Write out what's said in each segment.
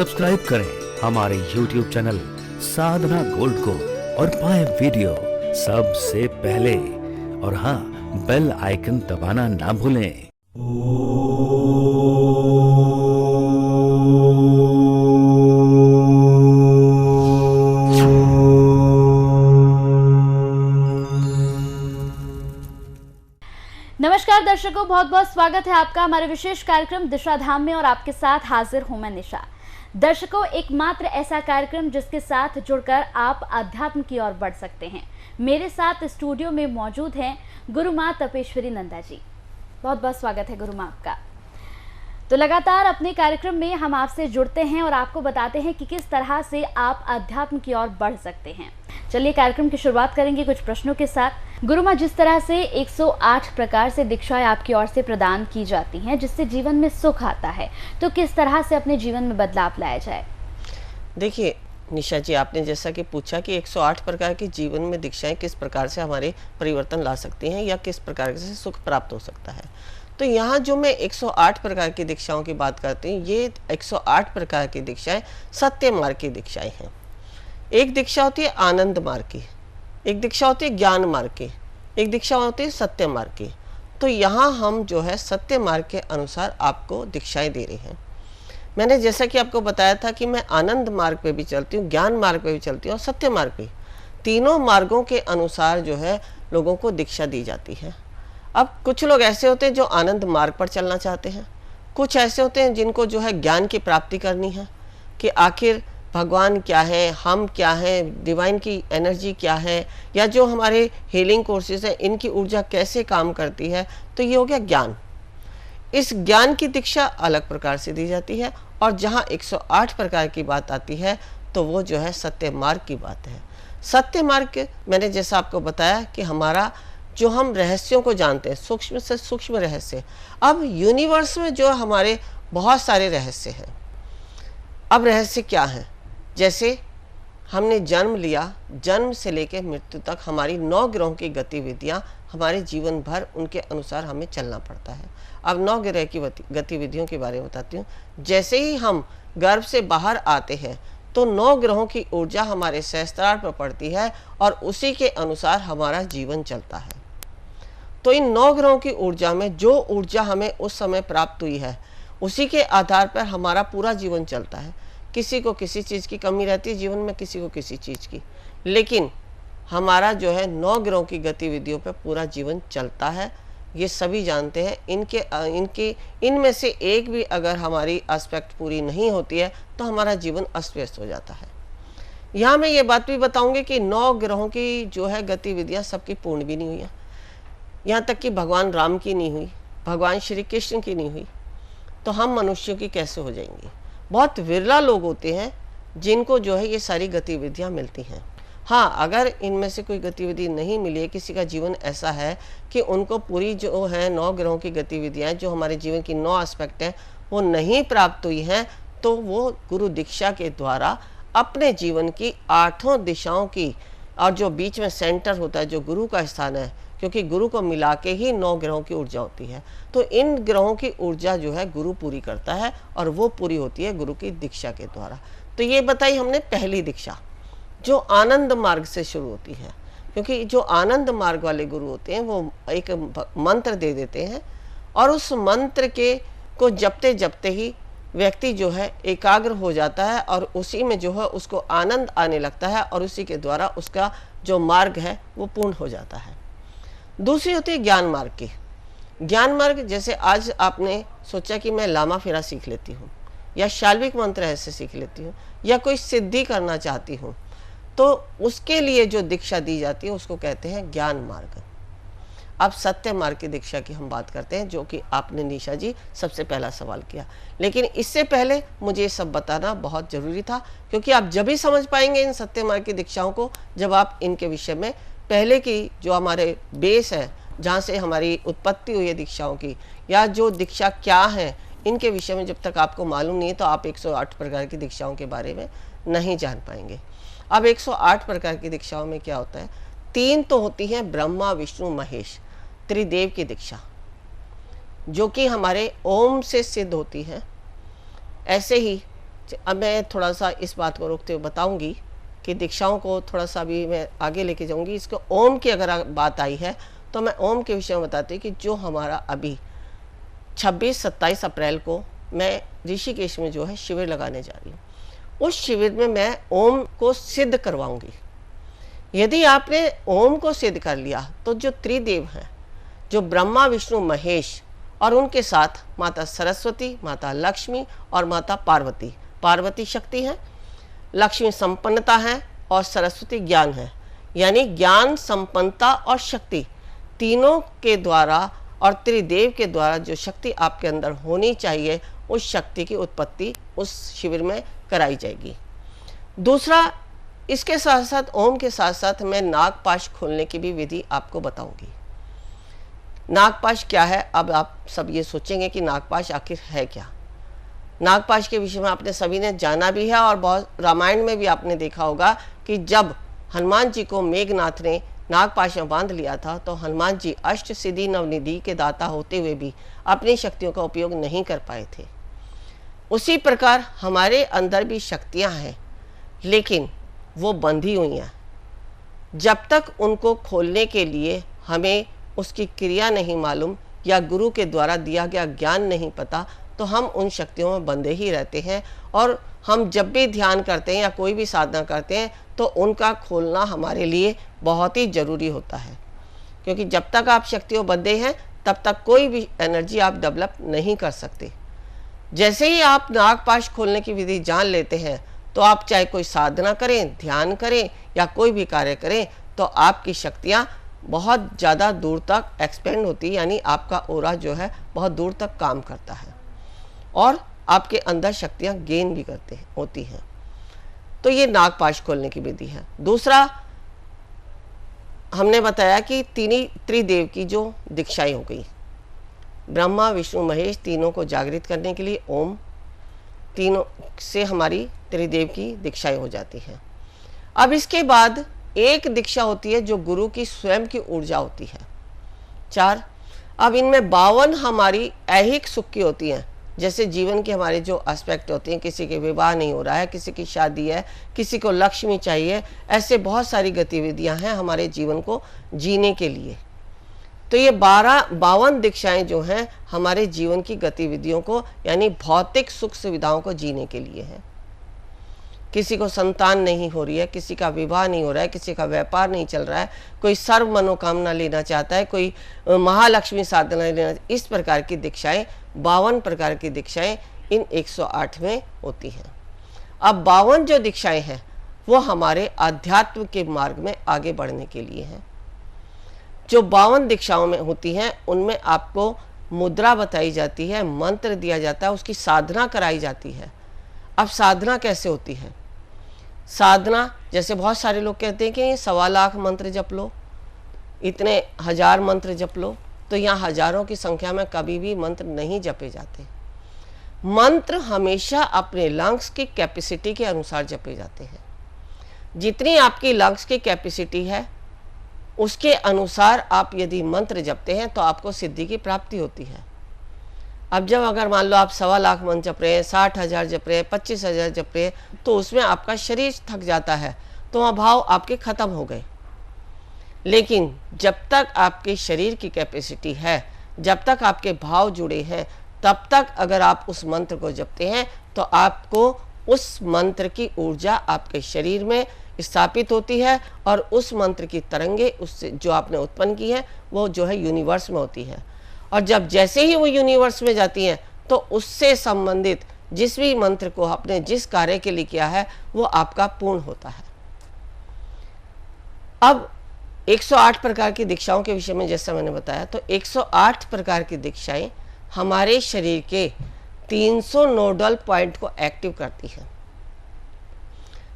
Subscribe करें हमारे YouTube channel साधना gold को और पाएं वीडियो सबसे पहले। और हाँ, बेल आइकन दबाना ना भूलें। नमस्कार दर्शकों, बहुत बहुत स्वागत है आपका हमारे विशेष कार्यक्रम दिशा धाम में और आपके साथ हाजिर हूं मैं निशा। दर्शकों, एकमात्र ऐसा कार्यक्रम जिसके साथ जुड़कर आप अध्यात्म की ओर बढ़ सकते हैं। मेरे साथ स्टूडियो में मौजूद हैं गुरु माँ तपेश्वरी नंदा जी। बहुत बहुत स्वागत है गुरु माँ आपका। तो लगातार अपने कार्यक्रम में हम आपसे जुड़ते हैं और आपको बताते हैं कि किस तरह से आप अध्यात्म की ओर बढ़ सकते हैं। चलिए कार्यक्रम की शुरुआत करेंगे कुछ प्रश्नों के साथ। गुरु माँ, जिस तरह से 108 प्रकार से दीक्षाएं आपकी ओर से प्रदान की जाती हैं जिससे जीवन में सुख आता है, तो किस तरह से अपने जीवन में बदलाव लाया जाए? देखिए निशा जी, आपने जैसा कि पूछा कि 108 प्रकार की जीवन में दीक्षाएं किस प्रकार से हमारे परिवर्तन ला सकती हैं या किस प्रकार से सुख प्राप्त हो सकता है। तो यहाँ जो मैं 108 प्रकार की दीक्षाओं की बात करती हूँ, ये 108 प्रकार की दीक्षाएं सत्य मार्ग की दीक्षाएं हैं। एक दीक्षा होती है आनंद मार्ग की, एक दीक्षा होती है ज्ञान मार्ग की, एक दीक्षा होती है सत्य मार्ग की। तो यहाँ हम जो है सत्य मार्ग के अनुसार आपको दीक्षाएं दे रहे हैं। मैंने जैसा कि आपको बताया था कि मैं आनंद मार्ग पे भी चलती हूँ, ज्ञान मार्ग पे भी चलती हूँ और सत्य मार्ग पे। तीनों मार्गों के अनुसार जो है लोगों को दीक्षा दी जाती है। अब कुछ लोग ऐसे होते हैं जो आनंद मार्ग पर चलना चाहते हैं, कुछ ऐसे होते हैं जिनको जो है ज्ञान की प्राप्ति करनी है कि आखिर भगवान क्या है, हम क्या हैं, डिवाइन की एनर्जी क्या है, या जो हमारे हीलिंग कोर्सेज हैं इनकी ऊर्जा कैसे काम करती है। तो ये हो गया ज्ञान। इस ज्ञान की दीक्षा अलग प्रकार से दी जाती है। और जहाँ 108 प्रकार की बात आती है तो वो जो है सत्य मार्ग की बात है। सत्य मार्ग मैंने जैसा आपको बताया कि हमारा जो हम रहस्यों को जानते हैं, सूक्ष्म से सूक्ष्म रहस्य। अब यूनिवर्स में जो हमारे बहुत सारे रहस्य हैं। अब रहस्य क्या है? जैसे हमने जन्म लिया, जन्म से लेकर मृत्यु तक हमारी 9 ग्रहों की गतिविधियां हमारे जीवन भर उनके अनुसार हमें चलना पड़ता है। अब 9 ग्रह की गतिविधियों के बारे में बताती हूँ। जैसे ही हम गर्भ से बाहर आते हैं तो 9 ग्रहों की ऊर्जा हमारे सहस्त्रार पर पड़ती है और उसी के अनुसार हमारा जीवन चलता है। तो इन 9 ग्रहों की ऊर्जा में जो ऊर्जा हमें उस समय प्राप्त हुई है उसी के आधार पर हमारा पूरा जीवन चलता है। किसी को किसी चीज़ की कमी रहती है जीवन में, किसी को किसी चीज़ की, लेकिन हमारा जो है 9 ग्रहों की गतिविधियों पर पूरा जीवन चलता है। ये सभी जानते हैं। इनमें से एक भी अगर हमारी एस्पेक्ट पूरी नहीं होती है तो हमारा जीवन अस्त व्यस्त हो जाता है। यहाँ मैं ये बात भी बताऊंगी कि 9 ग्रहों की जो है गतिविधियाँ सबकी पूर्ण भी नहीं हुई हैं। यहाँ तक कि भगवान राम की नहीं हुई, भगवान श्री कृष्ण की नहीं हुई, तो हम मनुष्यों की कैसे हो जाएंगी? बहुत विरला लोग होते हैं जिनको जो है ये सारी गतिविधियाँ मिलती हैं। हाँ, अगर इनमें से कोई गतिविधि नहीं मिली है, किसी का जीवन ऐसा है कि उनको पूरी जो है 9 ग्रहों की गतिविधियाँ, जो हमारे जीवन की 9 एस्पेक्ट हैं, वो नहीं प्राप्त हुई हैं, तो वो गुरु दीक्षा के द्वारा अपने जीवन की 8 दिशाओं की, और जो बीच में सेंटर होता है जो गुरु का स्थान है, क्योंकि गुरु को मिला के ही 9 ग्रहों की ऊर्जा होती है, तो इन ग्रहों की ऊर्जा जो है गुरु पूरी करता है और वो पूरी होती है गुरु की दीक्षा के द्वारा। तो ये बताई हमने पहली दीक्षा जो आनंद मार्ग से शुरू होती है, क्योंकि जो आनंद मार्ग वाले गुरु होते हैं वो एक मंत्र दे देते हैं और उस मंत्र के को जपते जपते ही व्यक्ति जो है एकाग्र हो जाता है और उसी में जो है उसको आनंद आने लगता है और उसी के द्वारा उसका जो मार्ग है वो पूर्ण हो जाता है। दूसरी होती है ज्ञान मार्ग की। ज्ञान मार्ग, जैसे आज आपने सोचा कि मैं लामा फेरा सीख लेती हूँ या शाल्विक मंत्र ऐसे सीख लेती हूँ या कोई सिद्धि करना चाहती हूँ, तो उसके लिए जो दीक्षा दी जाती है उसको कहते हैं ज्ञान मार्ग। अब सत्य मार्ग की दीक्षा की हम बात करते हैं, जो कि आपने निशा जी सबसे पहला सवाल किया। लेकिन इससे पहले मुझे ये सब बताना बहुत ज़रूरी था, क्योंकि आप जब भी समझ पाएंगे इन सत्य मार्ग की दीक्षाओं को जब आप इनके विषय में पहले की जो हमारे बेस है, जहाँ से हमारी उत्पत्ति हुई है दीक्षाओं की, या जो दीक्षा क्या है, इनके विषय में जब तक आपको मालूम नहीं है तो आप 108 प्रकार की दीक्षाओं के बारे में नहीं जान पाएंगे। अब 108 प्रकार की दीक्षाओं में क्या होता है? 3 तो होती हैं ब्रह्मा विष्णु महेश, त्रिदेव की दीक्षा, जो कि हमारे ओम से सिद्ध होती है। ऐसे ही अब मैं थोड़ा सा इस बात को रोकते हुए बताऊंगी कि दीक्षाओं को थोड़ा सा भी मैं आगे लेके जाऊंगी। इसको ओम की अगर बात आई है तो मैं ओम के विषय में बताती हूँ कि जो हमारा अभी 26-27 अप्रैल को मैं ऋषिकेश में जो है शिविर लगाने जा रही हूँ, उस शिविर में मैं ओम को सिद्ध करवाऊंगी। यदि आपने ओम को सिद्ध कर लिया तो जो त्रिदेव हैं, जो ब्रह्मा विष्णु महेश और उनके साथ माता सरस्वती, माता लक्ष्मी और माता पार्वती, पार्वती शक्ति है, लक्ष्मी संपन्नता है और सरस्वती ज्ञान है, यानी ज्ञान, संपन्नता और शक्ति तीनों के द्वारा और त्रिदेव के द्वारा जो शक्ति आपके अंदर होनी चाहिए, उस शक्ति की उत्पत्ति उस शिविर में कराई जाएगी। दूसरा, इसके साथ साथ ओम के साथ साथ मैं नागपाश खोलने की भी विधि आपको बताऊंगी। नागपाश क्या है? अब आप सब ये सोचेंगे कि नागपाश आखिर है क्या। नागपाश के विषय में आपने सभी ने जाना भी है और बहुत रामायण में भी आपने देखा होगा कि जब हनुमान जी को मेघनाथ ने नागपाश में बांध लिया था तो हनुमान जी अष्ट सिद्धि नवनिधि के दाता होते हुए भी अपनी शक्तियों का उपयोग नहीं कर पाए थे। उसी प्रकार हमारे अंदर भी शक्तियां हैं, लेकिन वो बंधी हुई हैं। जब तक उनको खोलने के लिए हमें उसकी क्रिया नहीं मालूम या गुरु के द्वारा दिया गया ज्ञान नहीं पता, तो हम उन शक्तियों में बंधे ही रहते हैं। और हम जब भी ध्यान करते हैं या कोई भी साधना करते हैं तो उनका खोलना हमारे लिए बहुत ही ज़रूरी होता है, क्योंकि जब तक आप शक्तियों बंधे हैं तब तक कोई भी एनर्जी आप डेवलप नहीं कर सकते। जैसे ही आप नागपाश खोलने की विधि जान लेते हैं तो आप चाहे कोई साधना करें, ध्यान करें या कोई भी कार्य करें, तो आपकी शक्तियाँ बहुत ज़्यादा दूर तक एक्सपेंड होती है, यानी आपका ओरा जो है बहुत दूर तक काम करता है और आपके अंदर शक्तियाँ गेन भी होती हैं। तो ये नागपाश खोलने की विधि है। दूसरा, हमने बताया कि त्रिदेव की जो दीक्षाएं हो गई, ब्रह्मा विष्णु महेश तीनों को जागृत करने के लिए ओम, तीनों से हमारी त्रिदेव की दीक्षाएं हो जाती हैं। अब इसके बाद एक दीक्षा होती है जो गुरु की स्वयं की ऊर्जा होती है, 4। अब इनमें 52 हमारी ऐहिक सुख की होती हैं, जैसे जीवन के हमारे जो एस्पेक्ट होते हैं, किसी के विवाह नहीं हो रहा है, किसी की शादी है, किसी को लक्ष्मी चाहिए, ऐसे बहुत सारी गतिविधियां हैं हमारे जीवन को जीने के लिए। तो ये 52 दीक्षाएं जो हैं हमारे जीवन की गतिविधियों को, यानी भौतिक सुख सुविधाओं को जीने के लिए हैं। किसी को संतान नहीं हो रही है, किसी का विवाह नहीं हो रहा है, किसी का व्यापार नहीं चल रहा है, कोई सर्व मनोकामना लेना चाहता है, कोई महालक्ष्मी साधना लेना, इस प्रकार की दीक्षाएं 52 प्रकार की दीक्षाएं इन 108 में होती हैं। अब 52 जो दीक्षाएं हैं वो हमारे आध्यात्म के मार्ग में आगे बढ़ने के लिए हैं। जो 52 दीक्षाओं में होती हैं उनमें आपको मुद्रा बताई जाती है, मंत्र दिया जाता है, उसकी साधना कराई जाती है। अब साधना कैसे होती है? साधना, जैसे बहुत सारे लोग कहते हैं कि 1.25 लाख मंत्र जप लो, इतने 1000 मंत्र जप लो, तो यहाँ हजारों की संख्या में कभी भी मंत्र नहीं जपे जाते। मंत्र हमेशा अपने लंग्स की कैपेसिटी के अनुसार जपे जाते हैं। जितनी आपकी लंग्स की कैपेसिटी है उसके अनुसार आप यदि मंत्र जपते हैं तो आपको सिद्धि की प्राप्ति होती है। अब जब अगर मान लो आप 1.25 लाख मंत्र जप रहे हैं, 60,000 जप रहे हैं, 25,000 जप रहे हैं, तो उसमें आपका शरीर थक जाता है, तो वहाँ भाव आपके खत्म हो गए। लेकिन जब तक आपके शरीर की कैपेसिटी है, जब तक आपके भाव जुड़े हैं, तब तक अगर आप उस मंत्र को जपते हैं तो आपको उस मंत्र की ऊर्जा आपके शरीर में स्थापित होती है और उस मंत्र की तरंगे उससे जो आपने उत्पन्न की है वो जो है यूनिवर्स में होती है। और जब जैसे ही वो यूनिवर्स में जाती हैं तो उससे संबंधित जिस भी मंत्र को आपने जिस कार्य के लिए किया है वो आपका पूर्ण होता है। अब 108 प्रकार की दीक्षाओं के विषय में जैसा मैंने बताया, तो 108 प्रकार की दीक्षाएं हमारे शरीर के 300 नोडल पॉइंट को एक्टिव करती हैं।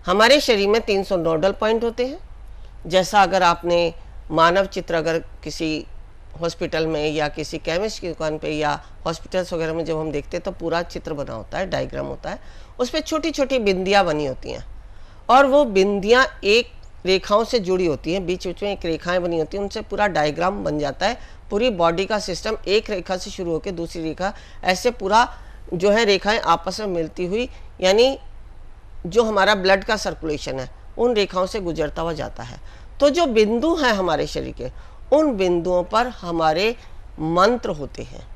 हमारे शरीर में 300 नोडल पॉइंट होते हैं। जैसा अगर आपने मानव चित्र अगर किसी हॉस्पिटल में या किसी केमिस्ट की दुकान पे या हॉस्पिटल्स वगैरह में जब हम देखते हैं तो पूरा चित्र बना होता है, डायग्राम होता है, उस पर छोटी छोटी बिंदियाँ बनी होती हैं और वो बिंदियाँ एक रेखाओं से जुड़ी होती हैं, बीच बीच में एक रेखाएं बनी होती हैं, उनसे पूरा डायग्राम बन जाता है। पूरी बॉडी का सिस्टम एक रेखा से शुरू होकर दूसरी रेखा ऐसे पूरा जो है रेखाएं आपस में मिलती हुई, यानी जो हमारा ब्लड का सर्कुलेशन है उन रेखाओं से गुजरता हुआ जाता है। तो जो बिंदु हैं हमारे शरीर के, उन बिंदुओं पर हमारे मंत्र होते हैं,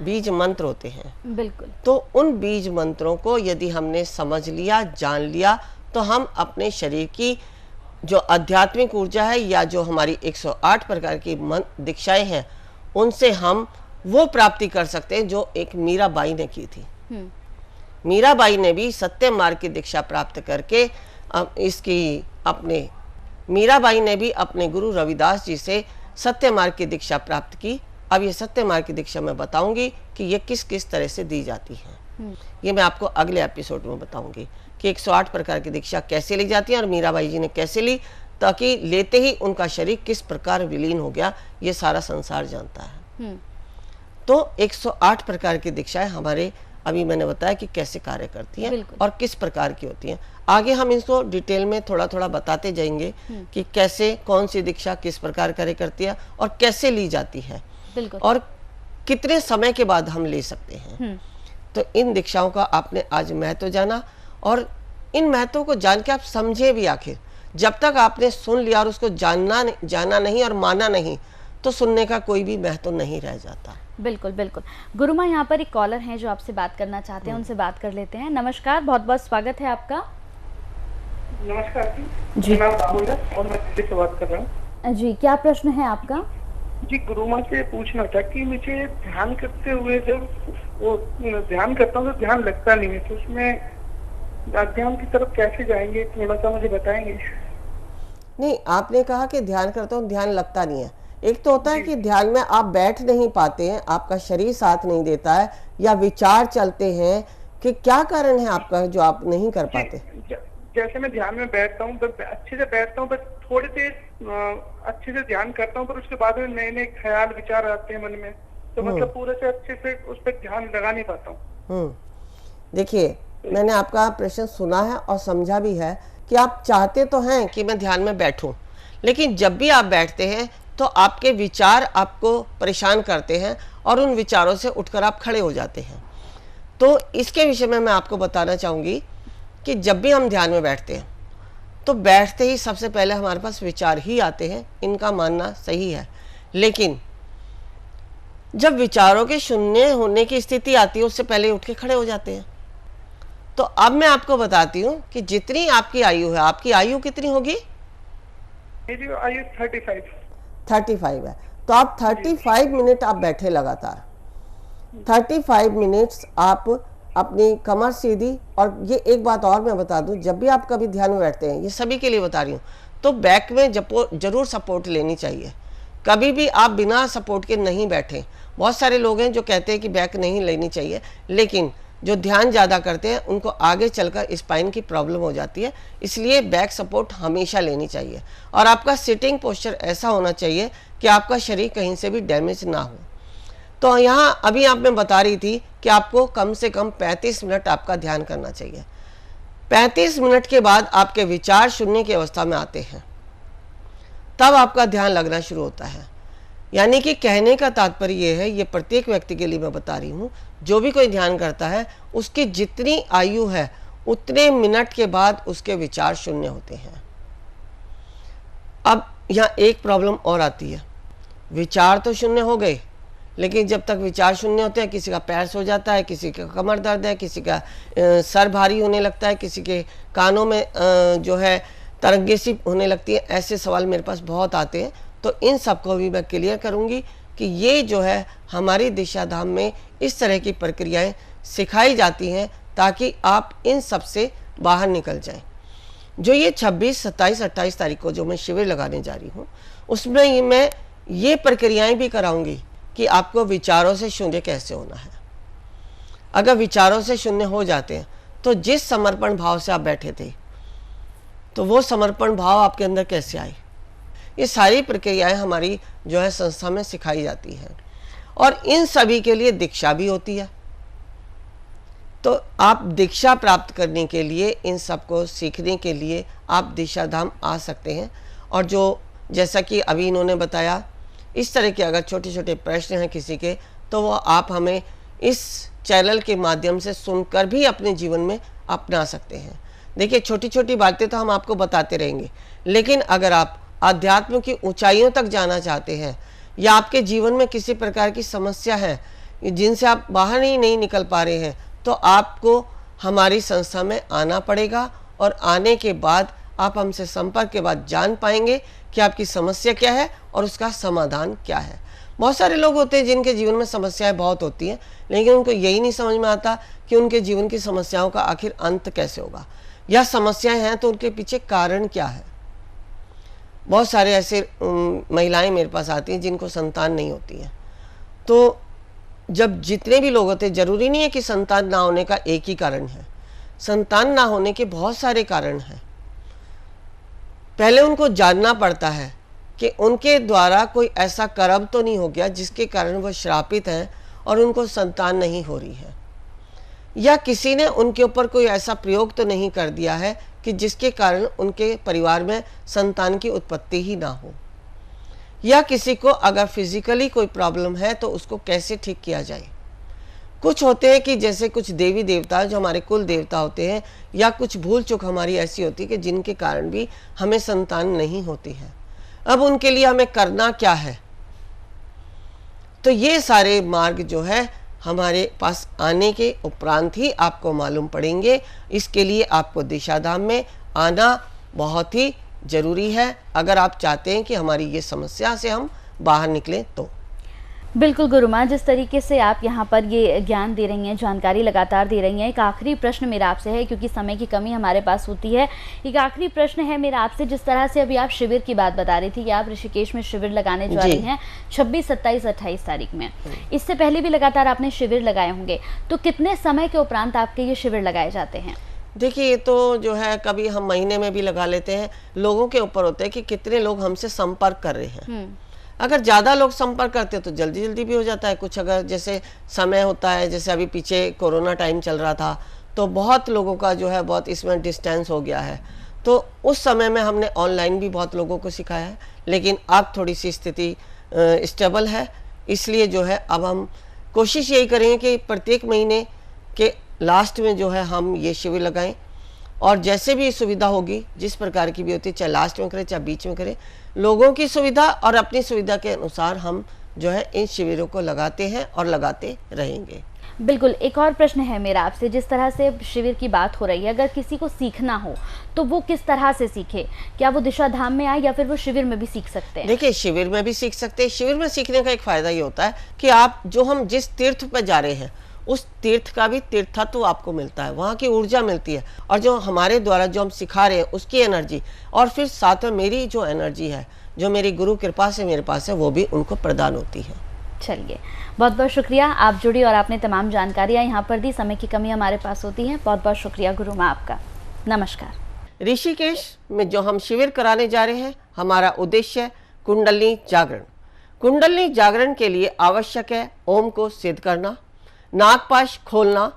बीज मंत्र होते हैं। बिल्कुल। तो उन बीज मंत्रों को यदि हमने समझ लिया, जान लिया, तो हम अपने शरीर की जो आध्यात्मिक ऊर्जा है या जो हमारी 108 प्रकार की दीक्षाएं हैं, उनसे हम वो प्राप्ति कर सकते हैं जो एक मीराबाई ने की थी। मीराबाई ने भी सत्य मार्ग की दीक्षा प्राप्त करके मीराबाई ने भी अपने गुरु रविदास जी से सत्य मार्ग की दीक्षा प्राप्त की। अब ये सत्य मार्ग की दीक्षा मैं बताऊंगी कि ये किस किस तरह से दी जाती है। ये मैं आपको अगले एपिसोड में बताऊंगी कि 108 प्रकार की दीक्षा कैसे ली जाती है और मीराबाई जी ने कैसे ली, ताकि लेते ही उनका शरीर किस प्रकार विलीन हो गया, ये सारा संसार जानता है। तो 108 प्रकार की दीक्षाएं हमारे, अभी मैंने बताया कि कैसे कार्य करती हैं और किस प्रकार की होती हैं। आगे हम इसको डिटेल में थोड़ा थोड़ा बताते जाएंगे कि कैसे, कौन सी दीक्षा किस प्रकार कार्य करती है और कैसे ली जाती है और कितने समय के बाद हम ले सकते हैं। तो इन दीक्षाओं का आपने आज महत्व जाना, और इन महत्वों को जान के आप समझे भी। आखिर जब तक आपने सुन लिया और उसको जाना नहीं और माना नहीं, तो सुनने का कोई भी महत्व नहीं रह जाता। बिल्कुल बिल्कुल। गुरुमा, यहाँ पर एक कॉलर हैं जो आपसे बात करना चाहते हैं, उनसे बात कर लेते हैं। नमस्कार, बहुत बहुत स्वागत है आपका। नमस्कार जी, मैं राहुल है और मैं दिल्ली से बात कर रहा हूँ। जी, क्या प्रश्न है आपका? जी, गुरुमा से पूछना था कि मुझे ध्यान करते हुए जब वो ध्यान करता हूँ तो ध्यान लगता नहीं है, तो उसमें ध्यान की तरफ कैसे जाएंगे, थोड़ा सा मुझे बताएंगे? नहीं, आपने कहा कि ध्यान करता हूँ, ध्यान लगता नहीं है। एक तो होता है कि ध्यान में आप बैठ नहीं पाते हैं, आपका शरीर साथ नहीं देता है, या विचार चलते हैं, कि क्या कारण है आपका जो आप नहीं कर पाते? जैसे मैं ध्यान में बैठता हूँ, अच्छे से बैठता हूँ, बस थोड़ी देर अच्छे से ध्यान करता हूँ, पर उसके बाद में नए नए ख्याल विचार आते हैं मन में, तो मतलब पूरे से अच्छे से उस पर ध्यान लगा नहीं पाता हूँ। देखिए, मैंने आपका प्रश्न सुना है और समझा भी है कि आप चाहते तो हैं कि मैं ध्यान में बैठूं, लेकिन जब भी आप बैठते हैं तो आपके विचार आपको परेशान करते हैं और उन विचारों से उठकर आप खड़े हो जाते हैं। तो इसके विषय में मैं आपको बताना चाहूँगी कि जब भी हम ध्यान में बैठते हैं तो बैठते ही सबसे पहले हमारे पास विचार ही आते हैं, इनका मानना सही है। लेकिन जब विचारों के शून्य होने की स्थिति आती है, उससे पहले उठ के खड़े हो जाते हैं। तो अब मैं आपको बताती हूँ कि जितनी आपकी आयु है, आपकी आयु कितनी होगी? मेरी आयु 35 है। तो आप 35 मिनट आप बैठे लगातार, 35 मिनट्स आप अपनी कमर सीधी। और ये एक बात और मैं बता दूं, जब भी आप कभी ध्यान में बैठते हैं, ये सभी के लिए बता रही हूँ, तो बैक में जरूर सपोर्ट लेनी चाहिए। कभी भी आप बिना सपोर्ट के नहीं बैठें। बहुत सारे लोग हैं जो कहते हैं कि बैक नहीं लेनी चाहिए, लेकिन जो ध्यान ज़्यादा करते हैं उनको आगे चलकर स्पाइन की प्रॉब्लम हो जाती है, इसलिए बैक सपोर्ट हमेशा लेनी चाहिए। और आपका सिटिंग पोस्चर ऐसा होना चाहिए कि आपका शरीर कहीं से भी डैमेज ना हो। तो यहाँ अभी आप मैं बता रही थी कि आपको कम से कम 35 मिनट आपका ध्यान करना चाहिए। 35 मिनट के बाद आपके विचार शून्य की अवस्था में आते हैं, तब आपका ध्यान लगना शुरू होता है। यानी कि कहने का तात्पर्य ये है, ये प्रत्येक व्यक्ति के लिए मैं बता रही हूँ, जो भी कोई ध्यान करता है उसकी जितनी आयु है उतने मिनट के बाद उसके विचार शून्य होते हैं। अब यहाँ एक प्रॉब्लम और आती है, विचार तो शून्य हो गए, लेकिन जब तक विचार शून्य होते हैं, किसी का पैर सो जाता है, किसी का कमर दर्द है, किसी का सर भारी होने लगता है, किसी के कानों में जो है तरंगे सी होने लगती है। ऐसे सवाल मेरे पास बहुत आते हैं, तो इन सबको भी मैं क्लियर करूंगी कि ये जो है हमारी दिशा धाम में इस तरह की प्रक्रियाएं सिखाई जाती हैं ताकि आप इन सब से बाहर निकल जाएं। जो ये 26, 27, 28 तारीख को जो मैं शिविर लगाने जा रही हूँ, उसमें मैं ये प्रक्रियाएं भी कराऊंगी कि आपको विचारों से शून्य कैसे होना है। अगर विचारों से शून्य हो जाते हैं तो जिस समर्पण भाव से आप बैठे थे, तो वो समर्पण भाव आपके अंदर कैसे आए, ये सारी प्रक्रियाएं हमारी जो है संस्था में सिखाई जाती हैं। और इन सभी के लिए दीक्षा भी होती है। तो आप दीक्षा प्राप्त करने के लिए, इन सबको सीखने के लिए आप दिशा धाम आ सकते हैं। और जो जैसा कि अभी इन्होंने बताया, इस तरह के अगर छोटे छोटे प्रश्न हैं किसी के, तो वो आप हमें इस चैनल के माध्यम से सुनकर भी अपने जीवन में अपना सकते हैं। देखिए, छोटी छोटी बातें तो हम आपको बताते रहेंगे, लेकिन अगर आप अध्यात्म की ऊंचाइयों तक जाना चाहते हैं या आपके जीवन में किसी प्रकार की समस्या है जिनसे आप बाहर ही नहीं निकल पा रहे हैं, तो आपको हमारी संस्था में आना पड़ेगा और आने के बाद आप हमसे संपर्क के बाद जान पाएंगे कि आपकी समस्या क्या है और उसका समाधान क्या है। बहुत सारे लोग होते हैं जिनके जीवन में समस्याएं बहुत होती हैं, लेकिन उनको यही नहीं समझ में आता कि उनके जीवन की समस्याओं का आखिर अंत कैसे होगा, या समस्याएं हैं तो उनके पीछे कारण क्या है। बहुत सारे ऐसे महिलाएं मेरे पास आती हैं जिनको संतान नहीं होती है। तो जब जितने भी लोग होते हैं, जरूरी नहीं है कि संतान ना होने का एक ही कारण है, संतान ना होने के बहुत सारे कारण हैं। पहले उनको जानना पड़ता है कि उनके द्वारा कोई ऐसा कर्म तो नहीं हो गया जिसके कारण वह श्रापित हैं और उनको संतान नहीं हो रही है, या किसी ने उनके ऊपर कोई ऐसा प्रयोग तो नहीं कर दिया है कि जिसके कारण उनके परिवार में संतान की उत्पत्ति ही ना हो, या किसी को अगर फिजिकली कोई प्रॉब्लम है तो उसको कैसे ठीक किया जाए। कुछ होते हैं कि जैसे कुछ देवी देवता जो हमारे कुल देवता होते हैं, या कुछ भूल चूक हमारी ऐसी होती है कि जिनके कारण भी हमें संतान नहीं होती है। अब उनके लिए हमें करना क्या है, तो ये सारे मार्ग जो है हमारे पास आने के उपरांत ही आपको मालूम पड़ेंगे। इसके लिए आपको दिशा धाम में आना बहुत ही जरूरी है, अगर आप चाहते हैं कि हमारी ये समस्या से हम बाहर निकलें तो। बिल्कुल गुरु माँ, जिस तरीके से आप यहाँ पर ये ज्ञान दे रही हैं, जानकारी लगातार दे रही हैं, एक आखिरी प्रश्न मेरा आपसे है, क्योंकि समय की कमी हमारे पास होती है। एक आखिरी प्रश्न है मेरा आपसे, जिस तरह से अभी आप शिविर की बात बता रही थी कि आप ऋषिकेश में शिविर लगाने जा रही हैं 26, 27, 28 तारीख में, इससे पहले भी लगातार आपने शिविर लगाए होंगे, तो कितने समय के उपरांत आपके ये शिविर लगाए जाते हैं? देखिए, ये तो जो है कभी हम महीने में भी लगा लेते हैं, लोगों के ऊपर होता है कि कितने लोग हमसे संपर्क कर रहे हैं। अगर ज़्यादा लोग संपर्क करते हैं तो जल्दी जल्दी भी हो जाता है। कुछ अगर जैसे समय होता है, जैसे अभी पीछे कोरोना टाइम चल रहा था, तो बहुत लोगों का जो है बहुत इसमें डिस्टेंस हो गया है, तो उस समय में हमने ऑनलाइन भी बहुत लोगों को सिखाया है। लेकिन अब थोड़ी सी स्थिति स्टेबल है, इसलिए जो है अब हम कोशिश यही करेंगे कि प्रत्येक महीने के लास्ट में जो है हम ये शिविर लगाएं, और जैसे भी सुविधा होगी, जिस प्रकार की भी होती है, चाहे लास्ट में करें चाहे बीच में करें, लोगों की सुविधा और अपनी सुविधा के अनुसार हम जो है इन शिविरों को लगाते हैं और लगाते रहेंगे। बिल्कुल। एक और प्रश्न है मेरा आपसे, जिस तरह से शिविर की बात हो रही है, अगर किसी को सीखना हो तो वो किस तरह से सीखे? क्या वो दिशा धाम में आए या फिर वो शिविर में भी सीख सकते हैं? देखिए, शिविर में भी सीख सकते हैं। शिविर में सीखने का एक फायदा ये होता है कि आप जो हम जिस तीर्थ पर जा रहे हैं उस तीर्थ का भी तीर्थत्व आपको मिलता है, वहाँ की ऊर्जा मिलती है, और जो हमारे द्वारा जो हम सिखा रहे हैं उसकी एनर्जी, और फिर साथ में मेरी जो एनर्जी है, जो मेरी गुरु कृपा से मेरे पास है, वो भी उनको प्रदान होती है। चलिए, बहुत बहुत शुक्रिया, आप जुड़ी और आपने तमाम जानकारियाँ यहाँ पर दी। समय की कमी हमारे पास होती है। बहुत बहुत शुक्रिया गुरु माँ आपका। नमस्कार। ऋषिकेश में जो हम शिविर कराने जा रहे हैं, हमारा उद्देश्य है कुंडलिनी जागरण। कुंडलिनी जागरण के लिए आवश्यक है ओम को सिद्ध करना, नागपाश खोलना,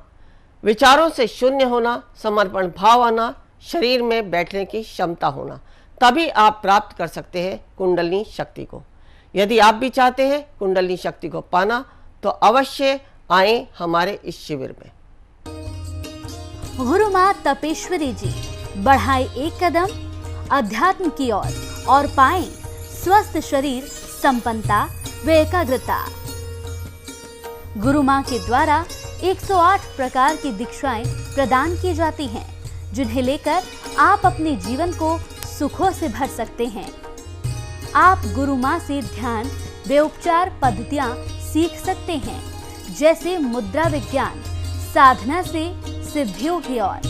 विचारों से शून्य होना, समर्पण भाव आना, शरीर में बैठने की क्षमता होना, तभी आप प्राप्त कर सकते हैं कुंडलिनी शक्ति को। यदि आप भी चाहते हैं कुंडलिनी शक्ति को पाना, तो अवश्य आए हमारे इस शिविर में। गुरु माँ तपेश्वरी जी बढ़ाए एक कदम अध्यात्म की ओर और पाएं स्वस्थ शरीर, संपन्नता व एकाग्रता। गुरु माँ के द्वारा 108 प्रकार की दीक्षाएं प्रदान की जाती हैं, जिन्हें लेकर आप अपने जीवन को सुखों से भर सकते हैं। आप गुरु माँ से ध्यान व उपचार पद्धतियाँ सीख सकते हैं, जैसे मुद्रा विज्ञान, साधना से सिद्धियों की ओर,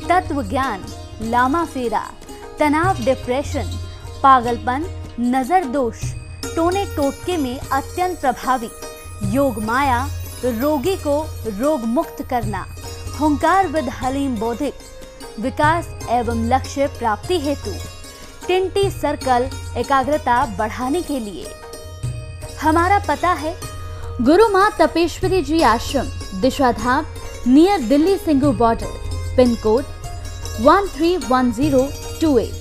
तत्व ज्ञान, लामा फेरा, तनाव, डिप्रेशन, पागलपन, नजर दोष, टोने टोटके में अत्यंत प्रभावी, योग माया, रोगी को रोग मुक्त करना, हुंकार विद हलीम बौद्धिक, विकास एवं लक्ष्य प्राप्ति हेतु, टिंटी सर्कल एकाग्रता बढ़ाने के लिए। हमारा पता है गुरु माँ Tapeshwari ji Ashram, Disha Dham, near Delhi Singhu border, pin code 131028।